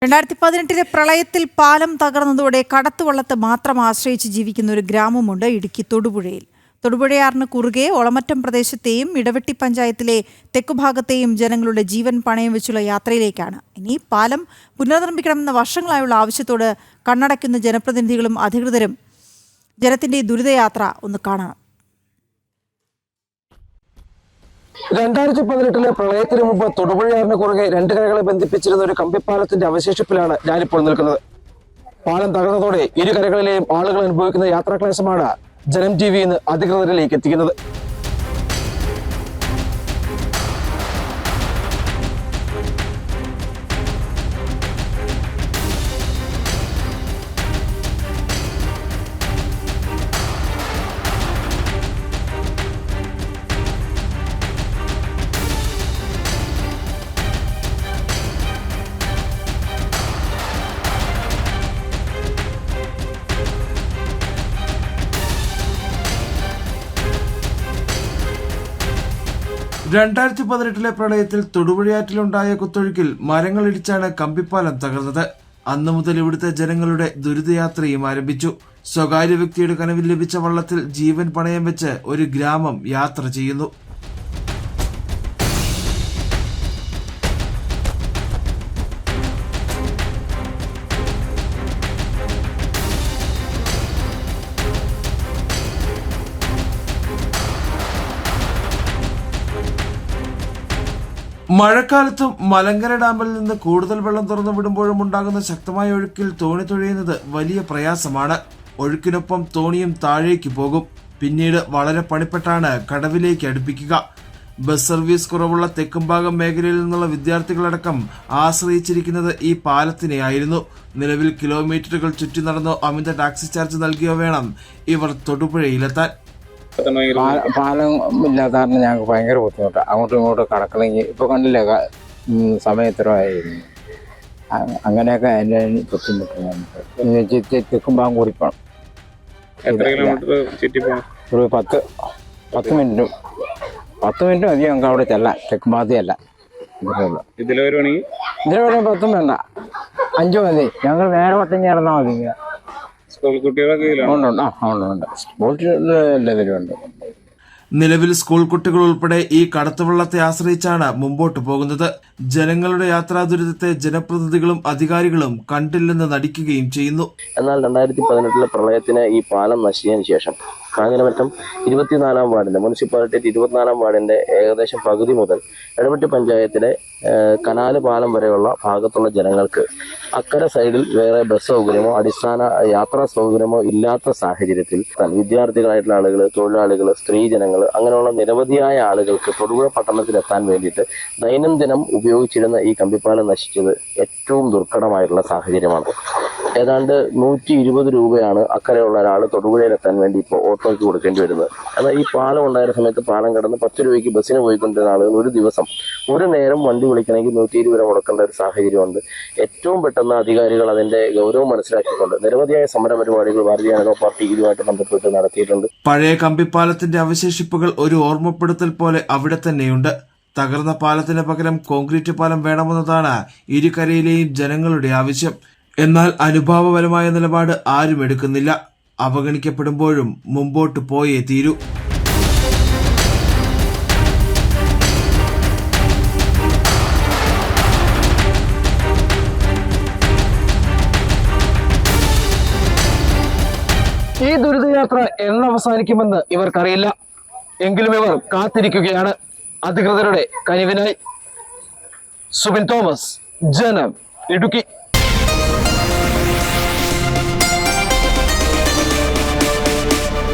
2018 പ്രളയത്തിൽ പാലം തകർന്നതോടെ കടത്തുവള്ളത്തെ മാത്രം ആശ്രയിച്ച് ജീവിക്കുന്ന ഒരു ഗ്രാമമുണ്ട് ഇടുക്കി തൊടുപുഴയിൽ. തൊടുപുഴയാറിന് കുറുകെ ഒളമറ്റം പ്രദേശത്തെയും ഇടവെട്ടി പഞ്ചായത്തിലെ തെക്കുഭാഗത്തെയും ജനങ്ങളുടെ ജീവൻ പണയം വെച്ചുള്ള യാത്രയിലേക്കാണ്. ഇനി പാലം പുനർനിർമ്മിക്കണമെന്ന വർഷങ്ങളായുള്ള ആവശ്യത്തോട് കണ്ണടയ്ക്കുന്ന ജനപ്രതിനിധികളും അധികൃതരും ജനത്തിന്റെ ദുരിതയാത്ര ഒന്ന് കാണണം. 2018 പ്രളയത്തിന് മുമ്പ് തൊടുപുഴയാറിന് കുറുകെ രണ്ട് കരകളെ ബന്ധിപ്പിച്ചിരുന്ന ഒരു കമ്പിപ്പാലത്തിന്റെ അവശേഷിപ്പിലാണ് ഞാനിപ്പോൾ നിൽക്കുന്നത്. പാലം തകർന്നതോടെ ഇരു കരകളിലെയും ആളുകൾ അനുഭവിക്കുന്ന യാത്രാക്ലേശമാണ് ജനം TV ഇന്ന് അധികൃതരിലേക്ക് എത്തിക്കുന്നത്. പ്രളയത്തിൽ തൊടുപുഴയാറ്റിലുണ്ടായ കുത്തൊഴുക്കിൽ മരങ്ങളിടിച്ചാണ് കമ്പിപ്പാലം തകർന്നത്. അന്നു മുതൽ ഇവിടുത്തെ ജനങ്ങളുടെ ദുരിതയാത്രയും ആരംഭിച്ചു. സ്വകാര്യ വ്യക്തിയുടെ കനവിൽ ലഭിച്ച വള്ളത്തിൽ ജീവൻ പണയം വെച്ച് ഒരു ഗ്രാമം യാത്ര ചെയ്യുന്നു. മഴക്കാലത്തും മലങ്കര ഡാമിൽ നിന്ന് കൂടുതൽ വെള്ളം തുറന്നു വിടുമ്പോഴും ഉണ്ടാകുന്ന ശക്തമായ ഒഴുക്കിൽ തോണി തുഴയുന്നത് വലിയ പ്രയാസമാണ്. ഒഴുക്കിനൊപ്പം തോണിയും താഴേക്ക് പോകും. പിന്നീട് വളരെ പണിപ്പെട്ടാണ് കടവിലേക്ക് അടുപ്പിക്കുക. ബസ് സർവീസ് കുറവുള്ള തെക്കുംഭാഗം മേഖലയിൽ നിന്നുള്ള വിദ്യാർത്ഥികളടക്കം ആശ്രയിച്ചിരിക്കുന്നത് ഈ പാലത്തിനെയായിരുന്നു. നിലവിൽ കിലോമീറ്ററുകൾ ചുറ്റി നടന്നോ അമിത ടാക്സി ചാർജ് നൽകിയോ വേണം ഇവർ തൊടുപുഴയിലെത്താൻ. പാലം ഇല്ലാത്ത കാരണം ഞങ്ങൾക്ക് ഭയങ്കര ബുദ്ധിമുട്ടാണ്. അങ്ങോട്ടും ഇങ്ങോട്ടും കടക്കണമെങ്കിൽ ഇപ്പോൾ കണ്ടില്ലേ സമയത്രമായിരുന്നു. അങ്ങനെയൊക്കെ അതിൻ്റെ ബുദ്ധിമുട്ട്. തെക്കുംഭാഗം കൂടി പോകണം. ഒരു 10 മിനിറ്റും 10 മിനിറ്റ് മതി ഞങ്ങൾക്ക് അവിടെ ചെല്ലാം. തെക്കുംഭാഗത്തല്ല ഇതിൽ വരുവാണെങ്കിൽ 10 വേണ്ട, 5 മതി. ഞങ്ങൾ നേരെ വട്ടം ചേർന്നാൽ മതി. നിലവിൽ സ്കൂൾ കുട്ടികൾ ഉൾപ്പെടെ ഈ കടത്തുവള്ളത്തെ ആശ്രയിച്ചാണ് മുമ്പോട്ട് പോകുന്നത്. ജനങ്ങളുടെ യാത്രാ ദുരിതത്തെ ജനപ്രതിനിധികളും അധികാരികളും കണ്ടില്ലെന്ന് നടിക്കുകയും ചെയ്യുന്നു. എന്നാൽ 2018 പ്രളയത്തിന് ഈ പാലം നശിച്ചതിന് ശേഷം കാഞ്ഞിരമറ്റം 24-ാം വാർഡിന്റെ മുനിസിപ്പാലിറ്റി 24-ാം വാർഡിന്റെ ഏകദേശം പകുതി മുതൽ ഇടവെട്ടി പഞ്ചായത്തിലെ കനാല് പാലം വരെയുള്ള ഭാഗത്തുള്ള ജനങ്ങൾക്ക് അക്കരെ സൈഡിൽ വേറെ ബസ് സൗകര്യമോ അടിസ്ഥാന യാത്രാ സൗകര്യമോ ഇല്ലാത്ത സാഹചര്യത്തിൽ വിദ്യാർത്ഥികളായിട്ടുള്ള ആളുകൾ, തൊഴിലാളികൾ, സ്ത്രീജനങ്ങൾ അങ്ങനെയുള്ള നിരവധിയായ ആളുകൾക്ക് തൊടുപുഴ പട്ടണത്തിലെത്താൻ വേണ്ടിയിട്ട് ദൈനംദിനം ഉപയോഗിച്ചിരുന്ന ഈ കമ്പിപ്പാലം നശിച്ചത് ഏറ്റവും ദുർഘടമായിട്ടുള്ള സാഹചര്യമാണ്. ഏതാണ്ട് 120 രൂപയാണ് അക്കരെയുള്ള ഒരാൾ തൊടുപുഴയിലെത്താൻ വേണ്ടി ഇപ്പോൾ ഓട്ടോയ്ക്ക് കൊടുക്കേണ്ടി വരുന്നത്. എന്നാൽ ഈ പാലം ഉണ്ടായിരുന്ന സമയത്ത് പാലം കടന്ന് 10 രൂപയ്ക്ക് ബസ്സിന് പോയിക്കൊണ്ടിരുന്ന ആളുകൾ ഒരു ദിവസം ഒരു നേരം വണ്ടി വിളിക്കണമെങ്കിൽ 120 രൂപ മുടക്കേണ്ട ഒരു സാഹചര്യമുണ്ട്. ഏറ്റവും പെട്ടെന്ന് അധികാരികൾ അതിന്റെ ഗൗരവം മനസ്സിലാക്കിക്കൊണ്ട് നിരവധിയായ സമര പരിപാടികൾ ഭാരതീയ ജനതാ പാർട്ടി ഇതുമായിട്ട് ബന്ധപ്പെട്ട് നടത്തിയിട്ടുണ്ട്. പഴയ കമ്പിപ്പാലത്തിന്റെ അവശേഷിപ്പുകൾ ഒരു ഓർമ്മപ്പെടുത്തൽ പോലെ അവിടെ തന്നെയുണ്ട്. തകർന്ന പാലത്തിന് പകരം കോൺക്രീറ്റ് പാലം വേണമെന്നതാണ് ഇരുകരയിലെയും ജനങ്ങളുടെ ആവശ്യം. എന്നാൽ അനുഭാവപരമായ നിലപാട് ആരും എടുക്കുന്നില്ല. അവഗണിക്കപ്പെടുമ്പോഴും മുമ്പോട്ട് പോയേ തീരൂ. ഈ ദുരിതയാത്ര എന്നവസാനിക്കുമെന്ന് ഇവർക്കറിയില്ല. എങ്കിലും ഇവർ കാത്തിരിക്കുകയാണ് അധികൃതരുടെ കനിവിനായി. സുബിൻ തോമസ്, ജനം, ഇടുക്കി.